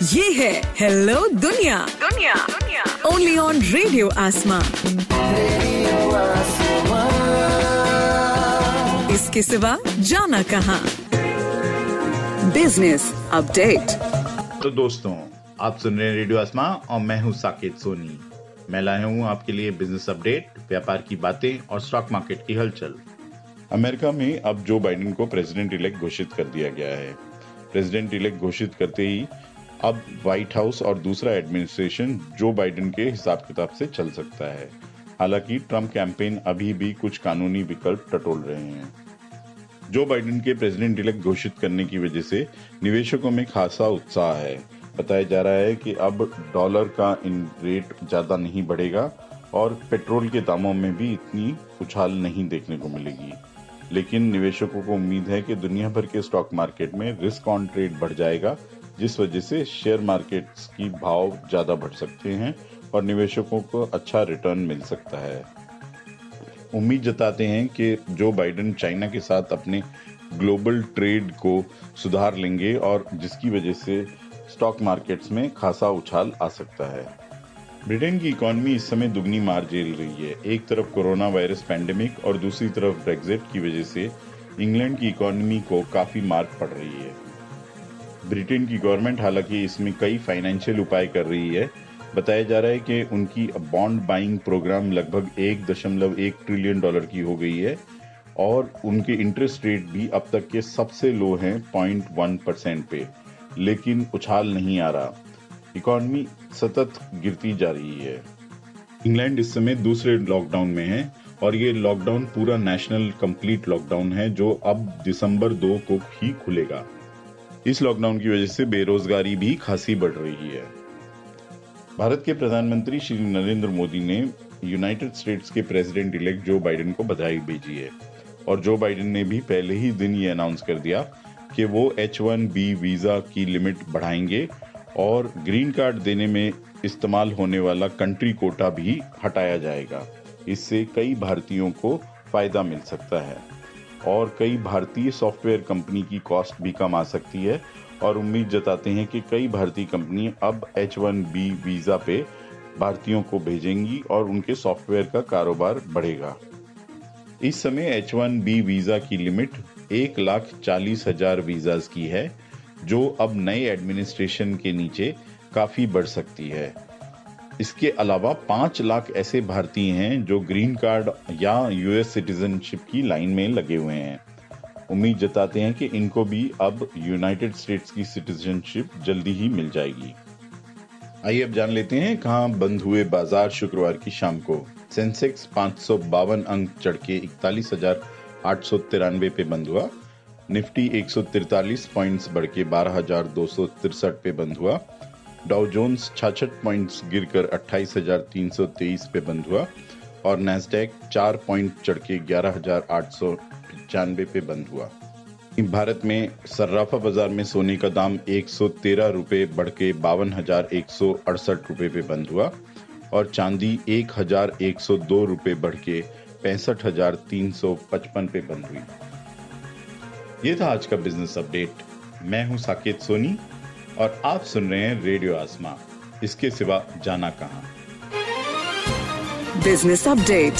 ये है हेलो दुनिया ओनली ऑन रेडियो आसमां। इसके सिवा जाना कहाँ। Business update. तो दोस्तों, आप सुन रहे हैं रेडियो आसमां और मैं हूं साकेत सोनी। मैं लाया हूं आपके लिए बिजनेस अपडेट, व्यापार की बातें और स्टॉक मार्केट की हलचल। अमेरिका में अब जो बाइडेन को प्रेसिडेंट इलेक्ट घोषित कर दिया गया है। प्रेसिडेंट इलेक्ट घोषित करते ही अब व्हाइट हाउस और दूसरा एडमिनिस्ट्रेशन जो बाइडेन के हिसाब किताब से चल सकता है। हालांकि ट्रम्प कैंपेन अभी भी कुछ कानूनी विकल्प टटोल रहे हैं। जो बाइडेन के प्रेसिडेंट इलेक्ट घोषित करने की वजह से निवेशकों में खासा उत्साह है। बताया जा रहा है कि अब डॉलर का रेट ज्यादा नहीं बढ़ेगा और पेट्रोल के दामों में भी इतनी उछाल नहीं देखने को मिलेगी। लेकिन निवेशकों को उम्मीद है कि दुनिया भर के स्टॉक मार्केट में रिस्क ऑन ट्रेड बढ़ जाएगा, जिस वजह से शेयर मार्केट्स की भाव ज्यादा बढ़ सकते हैं और निवेशकों को अच्छा रिटर्न मिल सकता है। उम्मीद जताते हैं कि जो बाइडेन चाइना के साथ अपने ग्लोबल ट्रेड को सुधार लेंगे और जिसकी वजह से स्टॉक मार्केट्स में खासा उछाल आ सकता है। ब्रिटेन की इकोनॉमी इस समय दुगनी मार झेल रही है। एक तरफ कोरोना वायरस पैंडेमिक और दूसरी तरफ ब्रेक्जिट की वजह से इंग्लैंड की इकोनॉमी को काफी मार पड़ रही है। ब्रिटेन की गवर्नमेंट हालांकि इसमें कई फाइनेंशियल उपाय कर रही है। बताया जा रहा है कि उनकी बॉन्ड बाइंग प्रोग्राम लगभग 1.1 ट्रिलियन डॉलर की हो गई है और उनके इंटरेस्ट रेट भी अब तक के सबसे लो हैं 0.1% पे, लेकिन उछाल नहीं आ रहा। इकोनॉमी सतत गिरती जा रही है। इंग्लैंड इस समय दूसरे लॉकडाउन में है और ये लॉकडाउन पूरा नेशनल कंप्लीट लॉकडाउन है जो अब दिसंबर 2 को ही खुलेगा। इस लॉकडाउन की वजह से बेरोजगारी भी खासी बढ़ रही है। भारत के प्रधानमंत्री श्री नरेंद्र मोदी ने यूनाइटेड स्टेट्स के प्रेसिडेंट इलेक्ट जो बाइडेन को बधाई भेजी है और जो बाइडेन ने भी पहले ही दिन ये अनाउंस कर दिया कि वो H-1B वीजा की लिमिट बढ़ाएंगे और ग्रीन कार्ड देने में इस्तेमाल होने वाला कंट्री कोटा भी हटाया जाएगा। इससे कई भारतीयों को फायदा मिल सकता है और कई भारतीय सॉफ्टवेयर कंपनी की कॉस्ट भी कम आ सकती है और उम्मीद जताते हैं कि कई भारतीय कंपनी अब H-1B वीजा पे भारतीयों को भेजेंगी और उनके सॉफ्टवेयर का कारोबार बढ़ेगा। इस समय H-1B वीजा की लिमिट 1,40,000 वीजाज की है, जो अब नए एडमिनिस्ट्रेशन के नीचे काफी बढ़ सकती है। इसके अलावा 5 लाख ऐसे भारतीय हैं जो ग्रीन कार्ड या यूएस सिटीजनशिप की लाइन में लगे हुए हैं। उम्मीद जताते हैं कि इनको भी अब यूनाइटेड स्टेट्स की सिटीजनशिप जल्दी ही मिल जाएगी। आइए अब जान लेते हैं कहां बंद हुए बाजार शुक्रवार की शाम को। सेंसेक्स 552 अंक चढ़ के 41,893 पे बंद हुआ। निफ्टी 143 पॉइंट्स बढ़ के 12,263 पे बंद हुआ। डाउ जोन्स 66 पॉइंट्स गिरकर 28,323 पे बंद हुआ और नैस्डैक 4 पॉइंट चढ़ के 11,895 पे बंद हुआ। भारत में सर्राफा बाजार में सोने का दाम 113 रुपए बढ़ के 52,168 रुपए पे बंद हुआ और चांदी 1,102 रुपए बढ़ के 65,355 पे बंद हुई। ये था आज का बिजनेस अपडेट। मैं हूं साकेत सोनी और आप सुन रहे हैं रेडियो आसमां। इसके सिवा जाना कहां। Business update.